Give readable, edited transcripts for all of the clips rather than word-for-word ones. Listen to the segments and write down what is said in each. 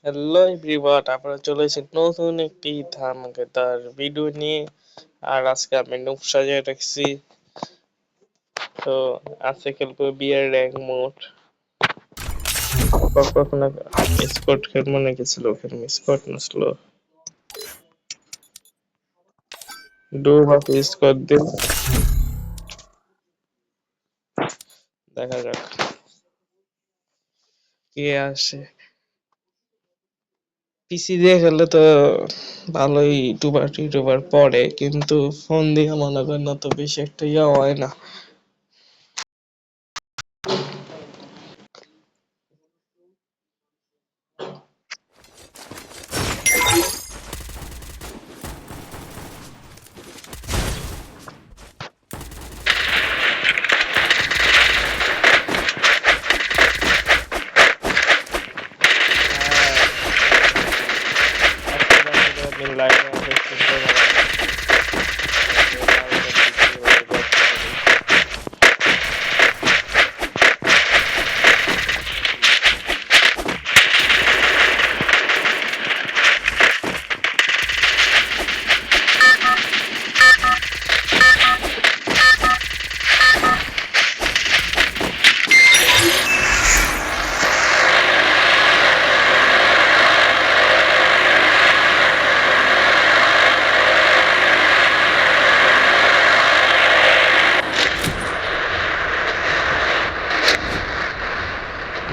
Hello everyone, আমরা চলে এসেছি নতুন একটি ধামাকেদার ভিডিও নিয়ে। আর আজকে আমি নুপ সাজিয়ে রাখছি। তো আজকে খেলবো বিয়ার র্যাঙ্ক মোড। কখনো স্কোয়াড খেলবো নাকি স্লো খেলবো? স্কোয়াড না স্লো? ডু হাফ স্কোয়াড দিন, দেখা যাক কে আসে। পিসি দিয়ে খেললে তো ভালোই ইউটিউবার টিউটোবার পড়ে, কিন্তু ফোন দিয়ে মনে করেন না তো বেশি একটা ইয়া হয় না।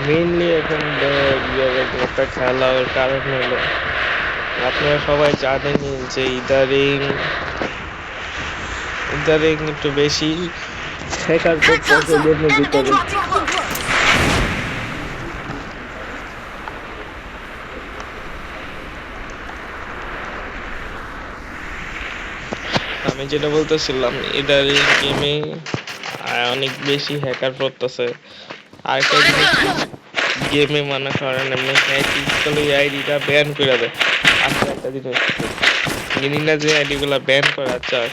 মেইনলি এখন একটা খেলার কারণ হলো, আপনারা সবাই জানেনই যে ইদারিং ইদারিং একটু বেশি হ্যাকার করতেছে গেমের ভিতরে। আমি যেটা বলতেছিলাম, ইদারিং গেমে অনেক বেশি হ্যাকার পড়তেছে। আরেকটা জিনিস, গেমে মনে করেন এমনি হ্যাক করলে আইডিটা ব্যান করে দেয়। আচ্ছা, একটা জিনিস জানি না যে আইডি গুলা ব্যান করা চায়,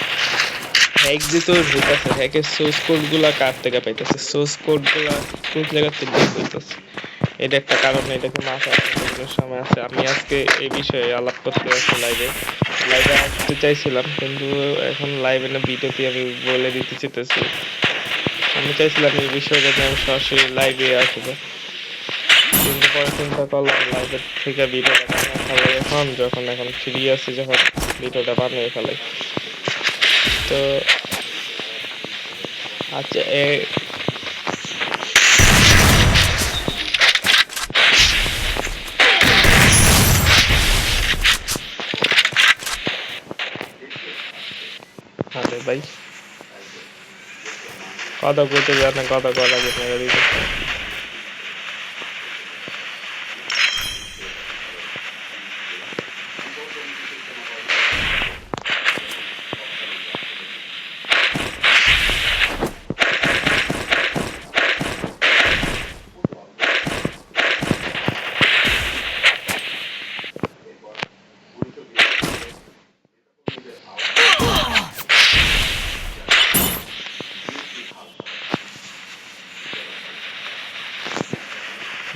হ্যাক দিতেও ঢুকাছে। হ্যাকের সোর্স কোড গুলা কার থেকে পাইতেছে, সোর্স কোড গুলা কোন জায়গা থেকে পাইতেছে, এটা একটা কারণ। এটাকে মাথায় রাখার সময় আছে। আমি আজকে এই বিষয়ে আলাপ করতে আসছি লাইভে। লাইভে আসতে চাইছিলাম, কিন্তু এখন লাইভে না ভিডিওতে আমি বলে দিতে চেতেছি। আমি চাইছিলাম এই বিষয়ে যাতে আমি সরাসরি লাইভে আসবো, কিন্তু পরে চিন্তা করলাম লাইভের থেকে ভিডিওটা বানিয়ে ফেলাই এখন, যখন এখন ফ্রি আছি, যখন ভিডিওটা বানিয়ে ফেলাই। তো আচ্ছা, আরে ভাই কথা কইতে জানে, কথা কওয়া লাগে মেরে দিতে।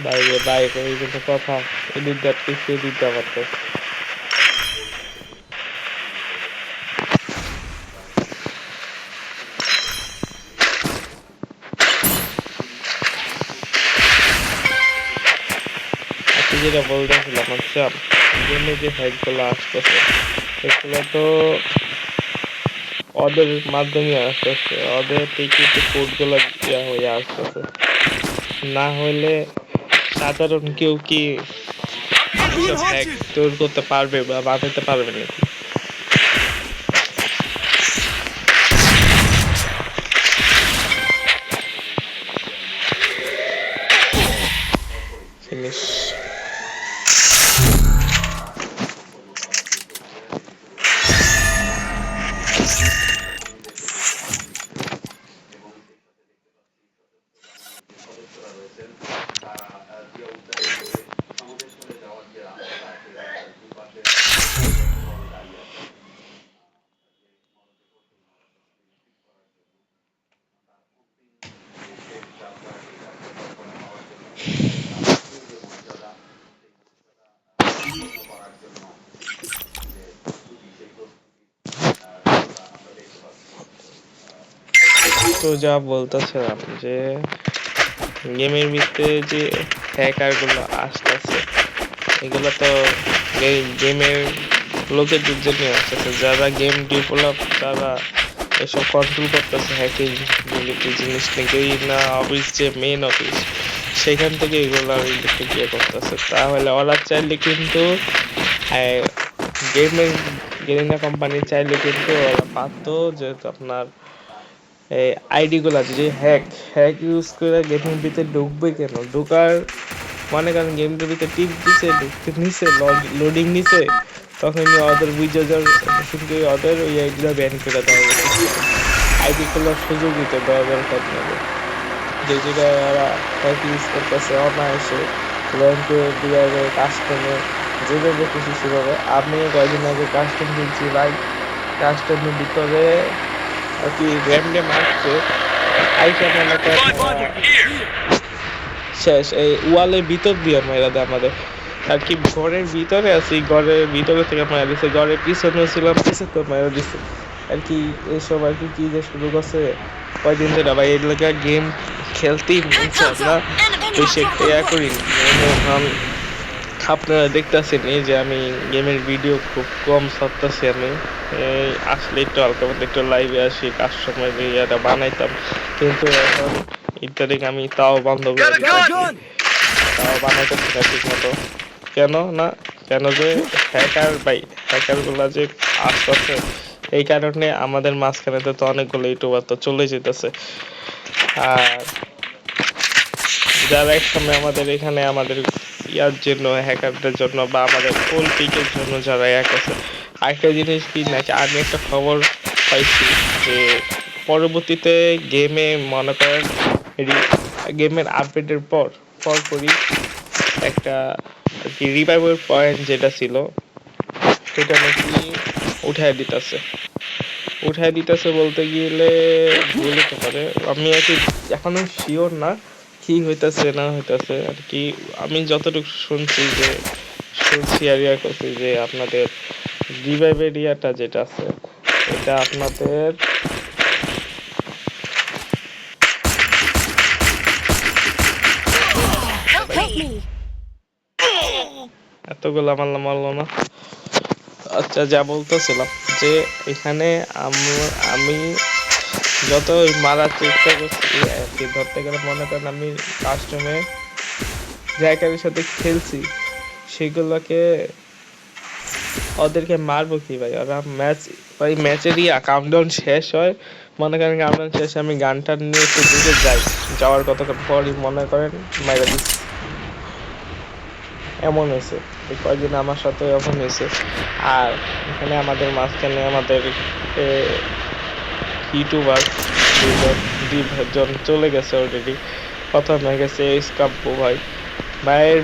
বাইরে বাইরে এই কিন্তু কথা এদিক যাচ্ছে, এদিক যাওয়াতে আপনি যেটা বলতেছিলাম, আচ্ছা গেমে যে ফাইটগুলো আসতেছে এগুলো তো ওদের মাধ্যমে আসতেছে, ওদের থেকে কোডগুলো ইয়া হয়ে আসতেছে। না হলে সাধারণ কেউ কি এসব হ্যাক তৈরি করতে পারবে বা বানাতে পারবে নাকি? ফিনিশ। তো যা বলতেছিলাম যে গেমের ভিতরে যে হ্যাকার গুলো আসতেছে এগুলো তো এই গেমের লোকেদের জন্য আসতেছে যারা গেম ডেভেলপ যারা এসব কন্ট্রোল করতেছে হ্যাকিং রিলেটেড জিনিস থেকে না অফিস যে মেন অফিস সেখান থেকে এগুলো রিলেটেড ইয়ে করতেছে তাহলে ওরা চাইলে কিন্তু গেমের গেরিনা কোম্পানি চাইলে কিন্তু ওরা পারতো যেহেতু আপনার এই আইডি গুলা যে হ্যাক ইউজ করে গেমের ভিতরে ঢুকবে কেন ঢোকার মনে করেন গেমটার ভিতরে টিপ দিছে ঢুকতে নিছে লোডিং নিছে তখনই ওদের বুঝে শুনতে ওদের ওই আইডিটা ব্যান করে দেওয়া হবে আইডি খোলার সুযোগ দিতে দেওয়া দরকার নেবে যে যেটা ওরা হ্যাক ইউজ করতেছে অনায়াসে ব্যাংকে দিয়ে কাস্টমে যেভাবে খুশি সেভাবে আমি কয়েকদিন আগে কাস্টম কিনছি ভাই কাস্টমের ভিতরে আর কি র্যান্ডে মারছে আইসা মনে করেন শেষ এই ওয়ালের ভিতর দিয়ে মেরা দেয় আমাদের আর কি ঘরের ভিতরে আছি ঘরের ভিতরে থেকে মেরা দিচ্ছে ঘরের পিছনে ছিলাম পিছনে তো মেরা দিচ্ছে আর কি এইসব আর কি যে শুরু করছে কয়দিন ধরে ভাই এলাকা গেম খেলতেই মনছে না বেশি একটা ইয়া করি আপনারা দেখতেছেন এই যে আমি গেমের ভিডিও খুব কম ছাড়তেছি আমি আসলে একটু হালকা মতো একটু লাইভে আসি কাজ সময় ইয়াটা বানাইতাম কিন্তু এখন ইত্যাদি আমি তাও বন্ধ করে দিতেছি তাও বানাইতেছি না ঠিক মতো কেন না কেন যে হ্যাকার গুলা যে আসতেছে এই কারণে আমাদের মাঝখানে তো অনেকগুলো ইউটিউবার তো চলে যেতেছে আর যারা এক সময় আমাদের এখানে আমাদের ইয়ার জন্য হ্যাকারদের জন্য বা আমাদের ফুল পিকের জন্য যারা এক আছে আরেকটা জিনিস কি নাকি আমি একটা খবর পাইছি যে পরবর্তীতে গেমে মনে করেন গেমের আপডেটের পরপরই একটা রিভাইভাল পয়েন্ট যেটা ছিল সেটা নাকি উঠায় দিতেছে বলতে গেলে ভুল হতে পারে আমি আর কি এখনো শিওর না কি হইতাছে না হইতাছে আর কি আমি যতটুকু শুনছি আর ইয়া করছি যে আপনাদের রিভাইভ এরিয়াটা যেটা আছে এটা আপনাদের এতগুলো মারলো না আচ্ছা যা বলতেছিলাম যে এখানে আমি যত মারার চেষ্টা করছি আর কি ধরতে গেলে মনে করেন আমি কাস্টমে জায়গার সাথে খেলছি সেগুলোকে ওদেরকে মারবো কি ভাই ওরা ম্যাচেরই কাউন্টডাউন শেষ হয় মনে করেন কাউন্টডাউন শেষে আমি গানটা নিয়ে একটু দূরে যাওয়ার কতক্ষণ পরই মনে করেন মাইরা দিচ্ছি এমন হয়েছে এই কয়েকদিন আমার সাথে এমন হয়েছে আর এখানে আমাদের মাঝখানে আমাদের ইউটিউবার দুজন চলে গেছে অলরেডি প্রথম হয়ে গেছে স্কাম্পু ভাইয়ের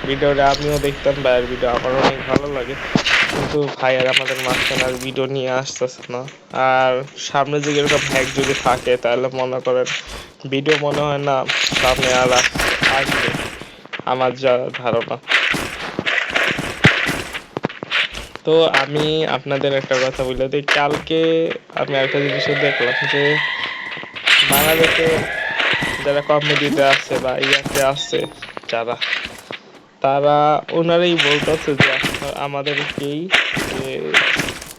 ভিডিওটা আমিও দেখতাম ভাইয়ের ভিডিও আমার অনেক ভালো লাগে কিন্তু ভাই আর আমাদের মাঝখানে আর ভিডিও নিয়ে আসতেছে না আর সামনে যে এরকম হ্যাক যদি থাকে তাহলে মনে করেন ভিডিও মনে হয় না সামনে আর আসবে আমার যা ধারণা তো আমি আপনাদের একটা কথা বলে দিই কালকে আমি একটা জিনিসও দেখলাম যে বাংলাদেশে যারা কমেডিতে আছে বা ইয়াতে আছে যারা তারা ওনারাই বলতেছে যে আমাদেরকেই যে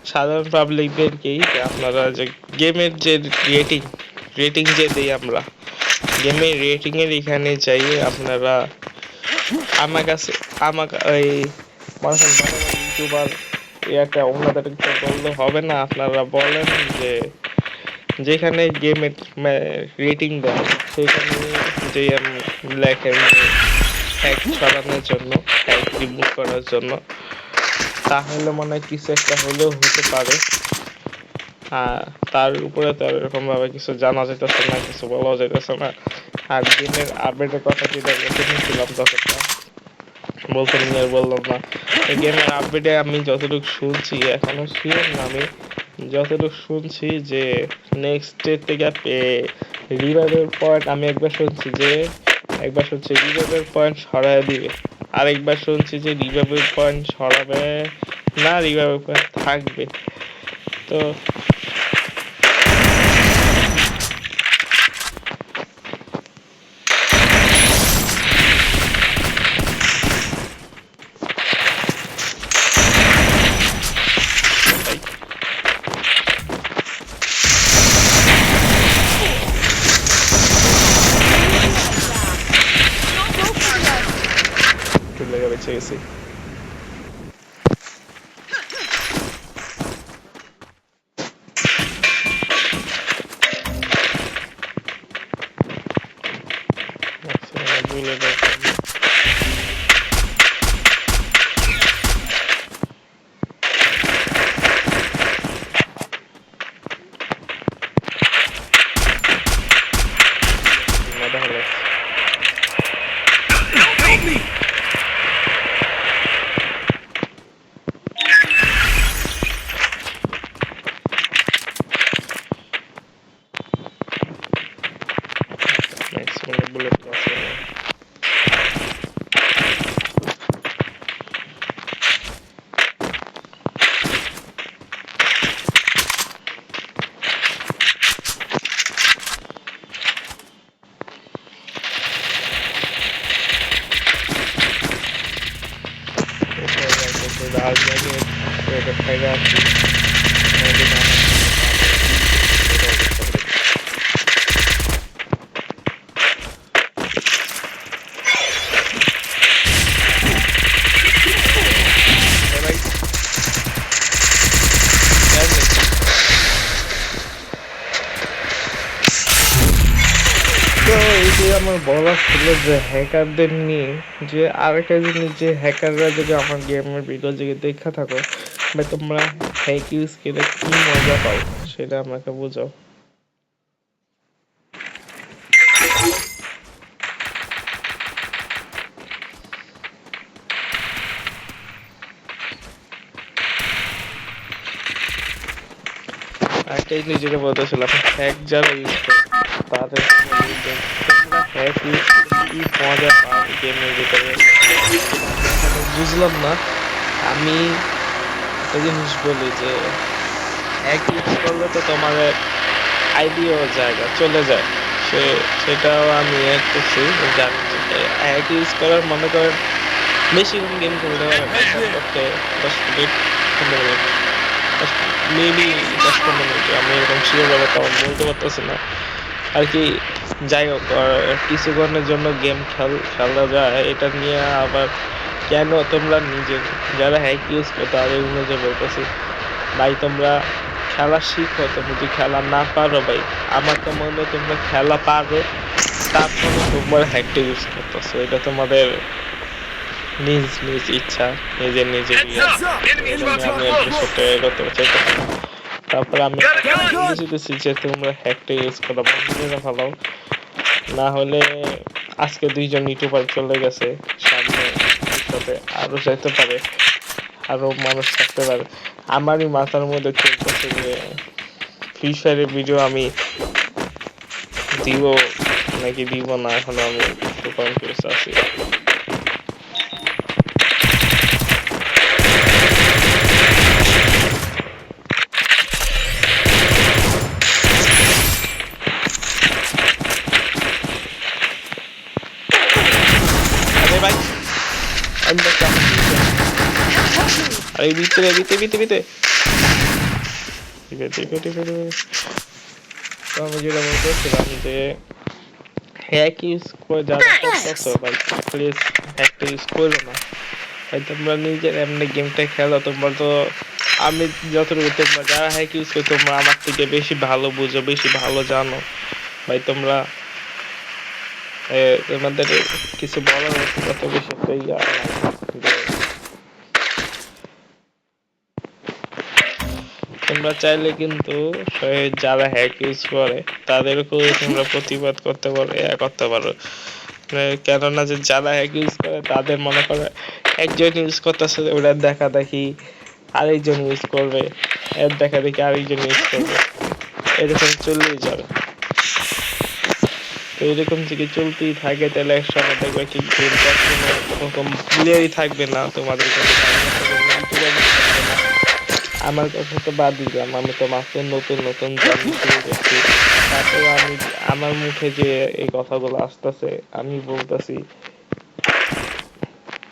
সাধারণ পাবলিকদেরকেই যে আপনারা যে গেমের যে রেটিং যে দিই আমরা গেমের রেটিংয়ের এখানে চাই আপনারা আমাকে ওই মানুষের ইউটিউবার একটা ওনাদেরকে বললে হবে না আপনারা বলেন যে যেখানে গেমের রেটিং দেয় সেখানে যে লেখেন যে হ্যাক সরানোর জন্য হ্যাক রিমুভ করার জন্য তাহলে মনে হয় কিছু একটা হলেও হতে পারে তার উপরে তো এরকম ভাবে কিছু জানা যেতেছে না কিছু বলা যেতেছে না আর গেমের আপডেটের কথা যেটা বলছিলাম ততটা বলতে নিয়ে বললাম না এই গেমের আপডেটে আমি যতটুকু শুনছি এখনো শিওর না আমি যতটুকু শুনছি যে নেক্সট ডে থেকে রিভাইভের পয়েন্ট আমি একবার শুনছি রিভাইভের পয়েন্ট সরায় দিবে আরেকবার শুনছি যে রিভাইভের পয়েন্ট সরাবে না রিভাইভের পয়েন্ট থাকবে তো জায়গা বেঁচে গেছি। রাজধানী থেকে আসছি আমার বলা ছিল যে হ্যাকারদের নিয়ে, যে আরেকটা জিনিস, যে হ্যাকাররা যদি আমার গেমের ভিডিও যদি দেখা থাকো বা তোমরা হ্যাক ইউজ করে কি মজা পাও সেটা আমাকে বোঝাও। আরেকটাই নিজেকে বলতেছিলাম, হ্যাক যারা ইউজ করে তাদের হ্যাক ইউজ কি মজা পাও গেমের ভিতরে বুঝলাম না। আমি একটা জিনিস বলি যে হ্যাক ইউজ করলে তো তোমার আইডিও জায়গা চলে যায়, সেটাও আমি অ্যাড করছি। জানি হ্যাক ইউজ করার মনে করেন বেশিক্ষণ গেম খেলতে পারে করতে 10 মিনিট 15 মিনিট মেবি 10-15 মিনিট, আমি এরকম শিওর ভাবে তেমন বলতে পারতেছি না আর কি। যাই হোক, কিছুক্ষণের জন্য গেম খেলা যায়, এটা নিয়ে আবার কেন তোমরা নিজে যারা হ্যাক ইউজ করো তাদের নিজে বলতেছি ভাই তোমরা খেলা শিখো। তুমি যদি খেলা না পারো ভাই, আমার তো মনে হয় তোমরা খেলা পারো তারপরে তোমরা হ্যাকটা ইউজ করতেছো, এটা তোমাদের নিজ নিজ ইচ্ছা, নিজের নিজের তারপরে আমি বুঝতেছি যে তোমরা হ্যাকটা ইউজ করা বন্ধ করে ফেলাও, না হলে আজকে 2জন ইউটিউবার চলে গেছে, সামনে ভবিষ্যতে আরো যেতে পারে, আরো মানুষ থাকতে পারে। আমারই মাথার মধ্যে চলতেছে যে ফ্রি ফায়ারের ভিডিও আমি দিব নাকি দিব না, এখনো আমি একটু কনফিউজ আছি। এই ভিতরে আমি যেটা বলতেছিলাম যে হ্যাক ইউজ করে যারা করতেছো ভাই প্লিজ হ্যাকটা ইউজ করো না ভাই। তোমরা নিজের এমনি গেমটা খেলো, তোমরা তো আমি যতটুকু তোমরা যারা হ্যাক ইউজ করো তোমরা আমার থেকে বেশি ভালো বুঝো, বেশি ভালো জানো ভাই। তোমরা তোমাদের কিছু বলার মতো কত বেশি একটা ইয়া তোমরা চাইলে কিন্তু যারা হ্যাক ইউজ করে তাদেরকেও তোমরা প্রতিবাদ করতে পারো, করতে পারো। কেননা যে যারা হ্যাক ইউজ করে তাদের মনে করে একজন ইউজ করতেছে, ওরা দেখা দেখি আরেকজন ইউজ করবে, এর দেখা দেখি আরেকজন ইউজ করবে, এরকম চললেই যাবে। তো এরকম যদি চলতেই থাকে তাহলে একসময় দেখবে কি গেমটা কোনো রকম প্লেয়ারই থাকবে না, তোমাদের আমার কথা তো বাদ দিলাম, আমি তো মাত্র নতুন জার্নি শুরু করছি, তারপরে আমি আমার মুখে যে এই কথাগুলো আসতেছে আমি বলতেছি।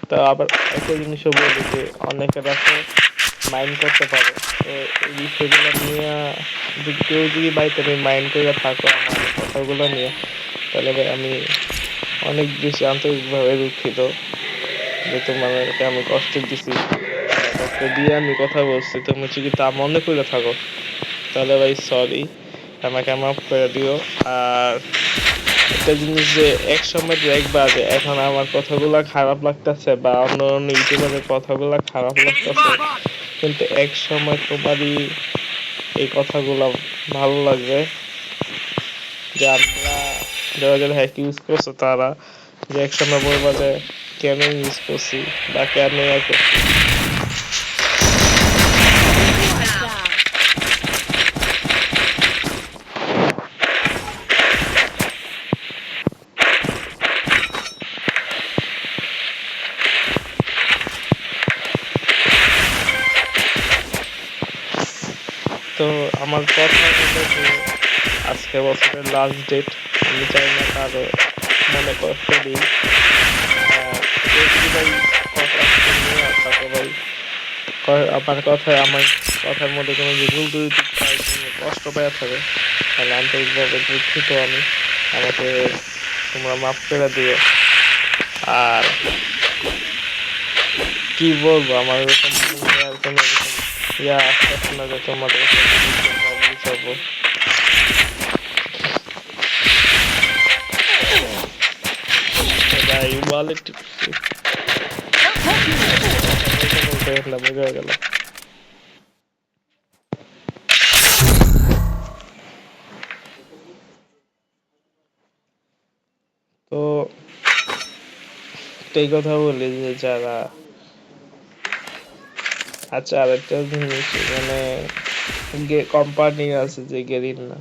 তো আবার একটা জিনিসও বলি যে অনেকের আছে মাইন্ড করতে পারো, তো এই বিষয়গুলো নিয়ে যদি কেউ যদি ভাই তুমি মাইন্ড করে থাকো আমার কথাগুলো নিয়ে, তাহলে ভাই আমি অনেক বেশি আন্তরিকভাবে দুঃখিত যে তোমাদেরকে আমি কষ্ট দিছি, কষ্ট দিয়ে আমি কথা বলছি, তুমি যদি তা মনে করে থাকো তাহলে ভাই সরি, আমাকে মাফ করে দিও। আর একটা জিনিস যে এক সময় দেখবা যে এখন আমার কথাগুলা খারাপ লাগতেছে বা অন্য অন্য ইউটিউবারের কথাগুলা খারাপ লাগতেছে, কিন্তু এক সময় তোমারই এই কথাগুলা ভালো লাগবে যে আমরা যারা যারা হ্যাক ইউজ করছো তারা যে এক সময় বলবা যে কেন ইউজ করছি বা কেন ইয়া করছি। তো আমার কথা হলো যে আজকে বছরের লাস্ট ডেট, আমি চাই না কারো মনে কষ্ট দিই। ভাই কথা নিয়ে থাকো ভাই, আমার কথায় আমার কথার মধ্যে কোনো যে ভুল ত্রুটি কষ্ট পাওয়া থাকে তাহলে আন্তরিকভাবে দুঃখিত আমি, আমাকে তোমরা মাফ করে দিও। আর কি বলবো, আমার এরকম আর কোনো এরকম ইয়া আসতেছে না যে তোমাদের বুঝাবো। ভাই ওয়ালেট বোঝা গেল। তো এই কথা বলি যে যারা, আচ্ছা আরেকটা জিনিস, মানে কোম্পানি আছে যে গেরিনা,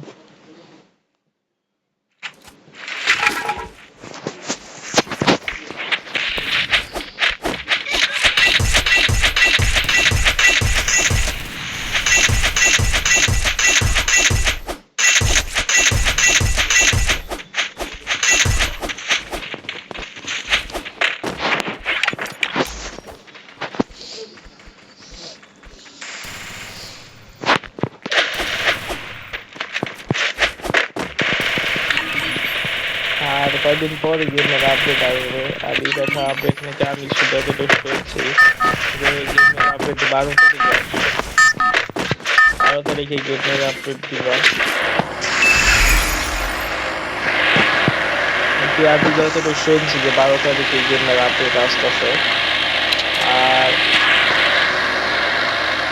আর কয়েকদিন পরে গেমের আপডেট আসবে। আর এই কথা আপডেট নিতে আমি শুধু যতটুকু পেয়েছি যে গেমের আপডেট 12 তারিখে আসবে, 12 তারিখে গেমের আপডেট দিবা। আমি যতটুকু শুনছি যে 12 তারিখে গেমের আপডেট আসতেছে। আর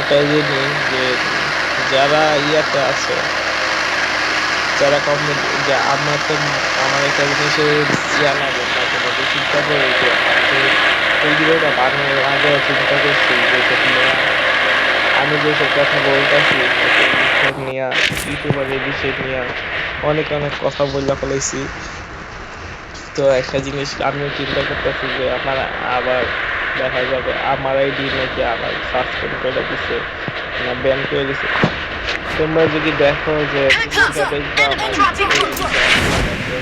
এটাই জানি যে যারা ইয়াতে আছে, যারা কমেন্ট, যে আমার তো আমার একটা জিনিসের ইয়া লাগে তাকে চিন্তা করে যে এই ভিডিওটা বানানোর আগে চিন্তা করছি যে আমি যেসব কথা বলতেছি বিষয় নিয়ে, ইউটিউবার এই বিষয় নিয়ে অনেক অনেক কথা বলে ফেলেছি। তো একটা জিনিস আমিও চিন্তা করতেছি যে আমার আবার দেখা যাবে আমার আইডি নাকি আবার সাসপেন্ড করে দিছে না ব্যান করে দিছে। তোমরা যদি দেখো যে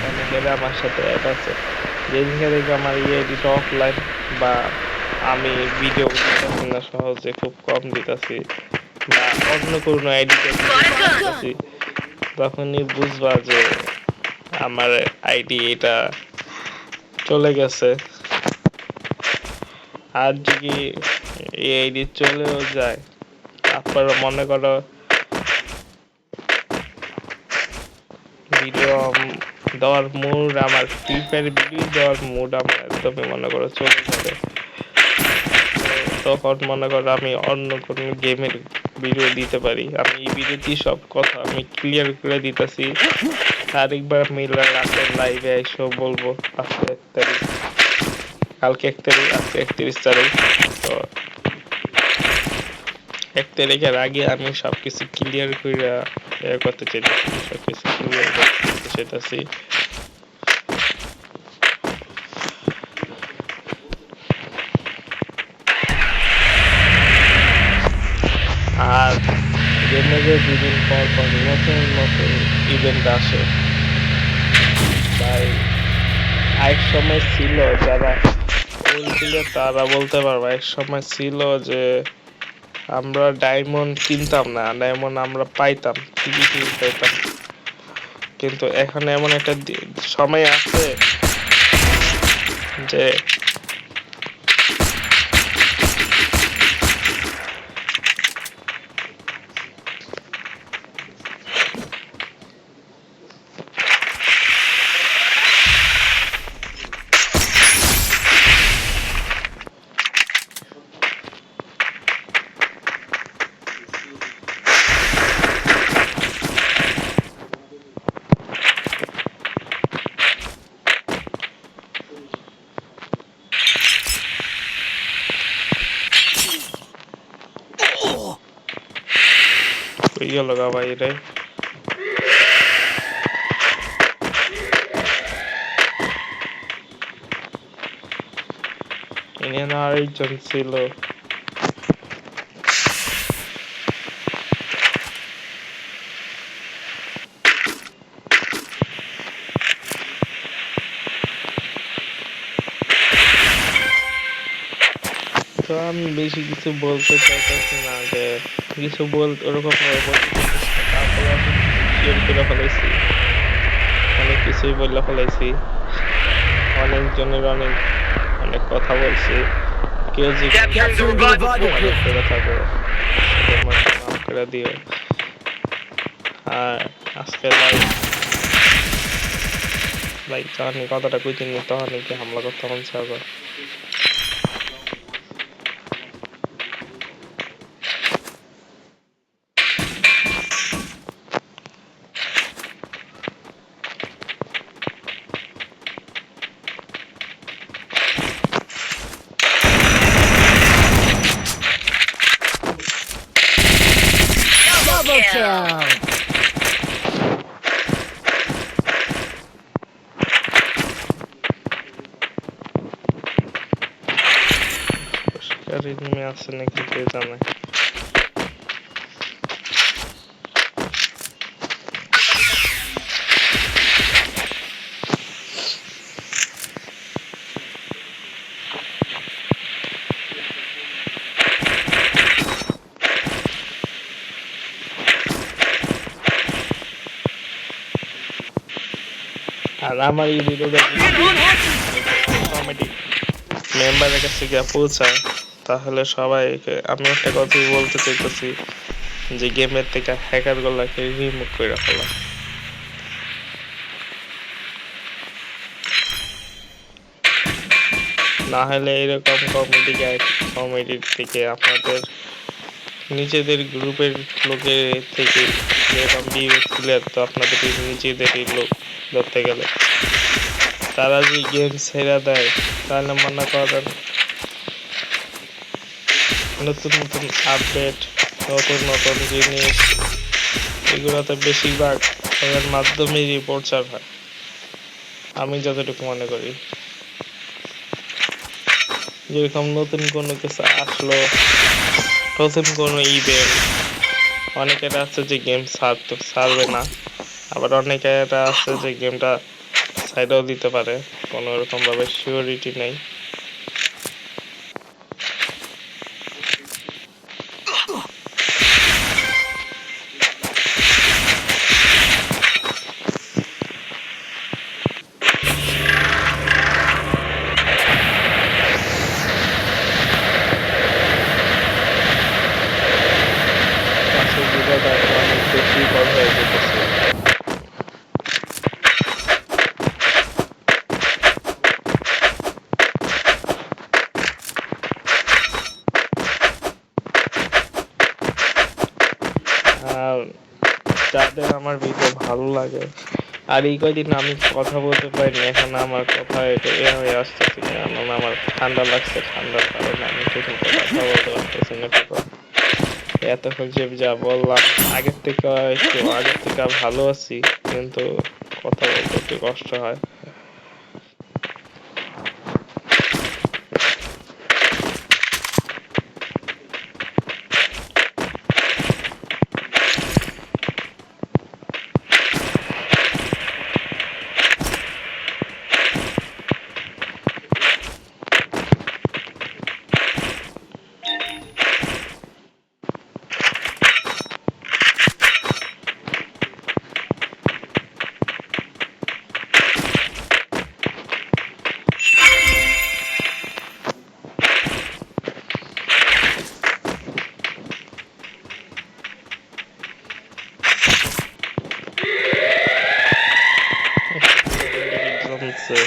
অনেকের আমার সাথে অ্যাড আছে, যেদিনকে দেখবে আমার আইডিটা অফলাইন বা আমি ভিডিও দিতেছি না সহজে, খুব কম দিতেছি বা অন্য কোনো আইডিতে দিতেছি, তখনই বুঝবা যে আমার আইডি এটা চলে গেছে। আর যদি এই আইডি চলেও যায়, তারপরে মনে করো ভিডিও দেওয়ার মুড, আমার ফ্রি ফায়ার ভিডিও দেওয়ার মুড আমার একদমই মনে করো চলে যাবে, তখন মনে করো আমি অন্য কোনো গেমের ভিডিও দিতে পারি। আমি এই ভিডিওতে সব কথা আমি ক্লিয়ার করে দিতেছি। আরেকবার মিলে রাতে লাইভে এসে বলবো আজকে 1 তারিখ, কালকে 1 তারিখ, আজকে 31 তারিখ। তো 1 তারিখের আগে আমি সবকিছু ক্লিয়ার করে করতে চাইতেছি, সবকিছু ক্লিয়ার করতে চাইতেছি। আর গেমে যে 2 দিন পর পর নতুন নতুন ইভেন্ট আসে তাই এক সময় ছিল, যারা বলছিল তারা বলতে পারবো, এক সময় ছিল যে আমরা ডায়মন্ড কিনতাম না, ডায়মন্ড আমরা পাইতাম, ঠিকই পাইতাম। কিন্তু এখন এমন একটা সময় আছে যে কই গেল গা ভাই রে? এখানে আরেকজন ছিল। তো আমি বেশি কিছু বলতে চাইতেছি না, যে কিছু ওরকম বলতে চাইতেছি না, তারপরে আমি শেয়ার করে ফেলাইছি, অনেক কিছুই বলে ফেলাইছি, অনেকজনের অনেক অনেক কথা বলছি। কেউ যদি মনে করে থাকো সেটা মাফ করে দিও। আর আজকে লাইক যখন কথাটা কইতেনি তখন কি হামলা করতে মন চাইবে। Double kill! পুরস্কার নেমে আসছে নাকি কে জানে। আর আমার এই ভিডিওটা কমেডি মেম্বারের কাছে গিয়ে পৌঁছায়, তাহলে সবাইকে আমি একটা কথাই বলতে চাইতেছি, যে গেমের থেকে হ্যাকার গুলাকে রিমুভ করে ফেলা। না হলে এরকম কমেডির থেকে আপনাদের নিজেদের গ্রুপের লোকের থেকে যেরকম ক্লিয়ার, তো আপনাদের নিজেদেরই লোক ধরতে গেলে তারা যে গেম ছেড়ে দেয়, তাহলে মনে করেন নতুন নতুন আপডেট, নতুন নতুন জিনিস, এগুলোতে বেশিরভাগ এর মাধ্যমেই প্রচার হয়, আমি যতটুকু মনে করি। যেরকম নতুন কোনো কিছু আসলো, নতুন কোনো ইভেন্ট, অনেকের আছে যে গেম ছাড়বে না, আবার অনেকের আছে যে গেমটা সাইডও দিতে পারে, কোনো রকম ভাবে সিওরিটি নেই। পাশের ভিডিওটা অনেক বেশি বড় হয়ে যেতেছে। আর যাদের আমার ভিডিও ভালো লাগে, আর এই কয়দিন আমি কথা বলতে পারিনি, এখন আমার কথা এ হয়ে আসতেছে, কারণ আমার ঠান্ডা লাগছে, ঠান্ডার কারণে আমি ঠিক মতো কথা বলতে পারতেছি না। এতক্ষণ যে যা বললাম, আগের থেকে ভালো আছি, কিন্তু কথা বলতে একটু কষ্ট হয়। জমছে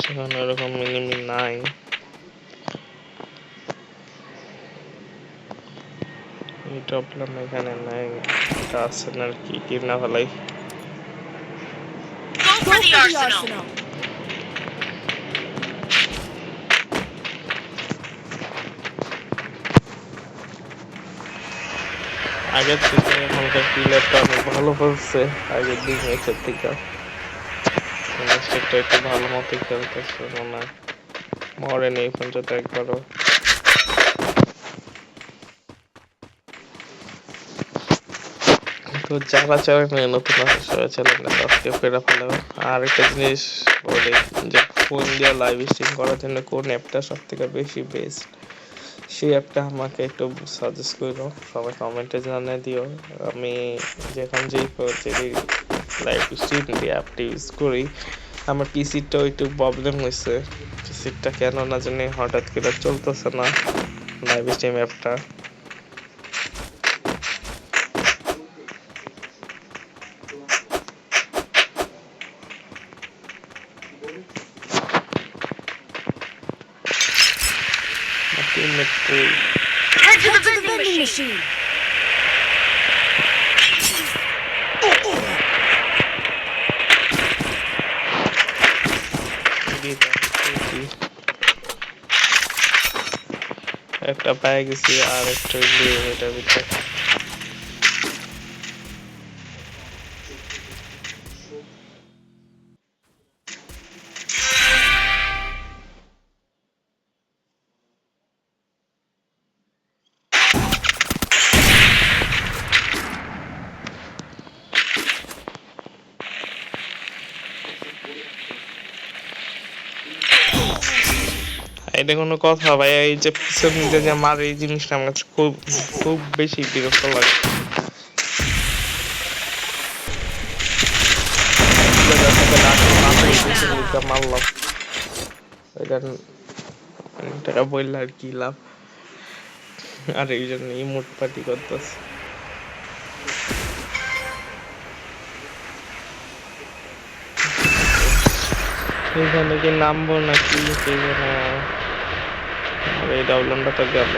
সেখানে ওরকম মিনিমি নাই। এই প্রবলেম এখানে নাই, এটা আছে না কি কিনা ভালাই। Go for the arsenal! আগের থেকে এখনকার প্লেয়ারটা অনেক ভালো খেলছে আগের দিন ম্যাচের থেকে ম্যাচটা একটু ভালো মতো খেলতেছে মনে হয় মরেনি এই পর্যন্ত একবারও তো যারা চ্যানেলে নতুন আছে সবাই চ্যানেলটা সাবস্ক্রাইব করে ফেলো আর একটা জিনিস বলি যে ফোন দিয়ে লাইভ স্ট্রিম করার জন্য কোন অ্যাপটা সব থেকে বেশি বেস্ট সেই অ্যাপটা আমাকে একটু সাজেস্ট করো সবাই কমেন্টে জানিয়ে দিও আমি যখন যেই লাইভ স্ট্রিম দিয়ে অ্যাপটি ইউজ করি আমার পিসিটাও একটু প্রবলেম হয়েছে পিসিটা কেন না জানি হঠাৎ করে চলতেছে না লাইভ স্ট্রিম অ্যাপটা Head to the vending machine. একটা পেয়ে গেছি আর একটা এটার ভিতরে এটা কোনো কথা ভাই এই যে পিছন দিকে যে মার এই জিনিসটা আমার কাছে খুব খুব বেশি বিরক্ত লাগে মারলাম এটা বললে আর কি লাভ আর এই জন্য ইমোট পার্টি করতেছে এখানে কি নামবো নাকি আর এই ডাউনলোডটা তো গেল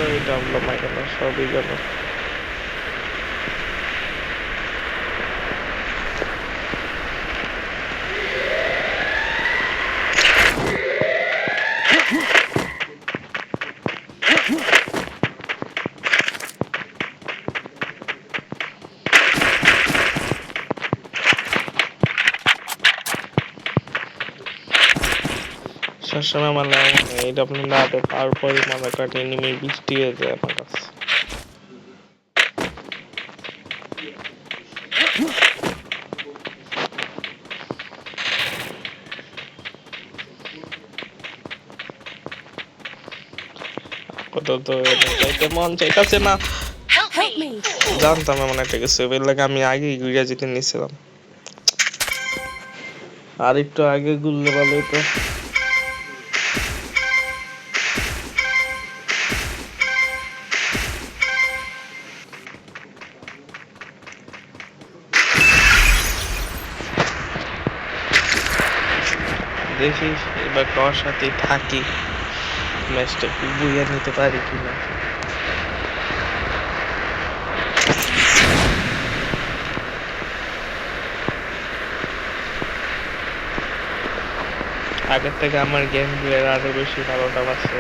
এই ডাউনলোড মাইকেল সবই গেল সবসময় মানে এটা আপনি না পাওয়ার পরে মানে কাটে এনিমি বৃষ্টি হয়ে যায় আমার কাছে কত তো যাইতে মন চাইতেছে না Help me. জানতাম এমন একটা কিছু এর লাগে আমি আগে ঘুরে যেতে নিয়েছিলাম আর একটু আগে ঘুরলে ভালো হতো দেখি এবার কার সাথে থাকি ম্যাচটা একটু বুঝে নিতে পারি কিনা আগের থেকে আমার গেম প্লেয়ার আরো বেশি ভালোটা পাচ্ছে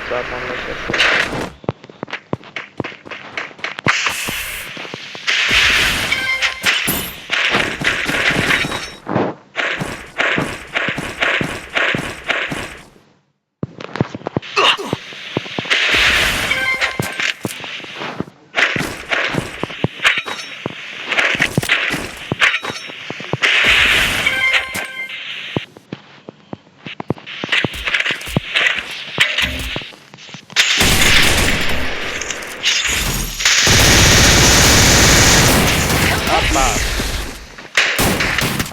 যা মনে হচ্ছে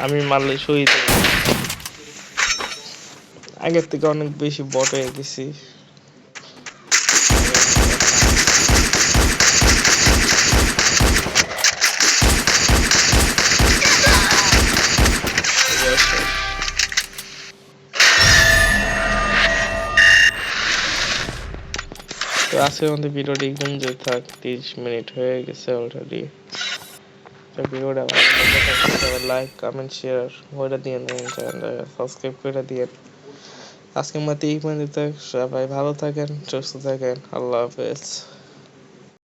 আমি মারলে শহীদ আগের থেকে অনেক বেশি বট হয়ে গেছি তো আজকের মধ্যে ভিডিওটি গুঞ্জে থাক 30 মিনিট হয়ে গেছে অলরেডি তো ভিডিওটা ভালো লাগলে সবাই লাইক কমেন্ট শেয়ার করে দিয়ে চ্যানেলটা সাবস্ক্রাইব করে দিয়ে আজকের মতো এই পর্যন্ত সবাই ভালো থাকেন সুস্থ থাকেন আল্লাহ হাফেজ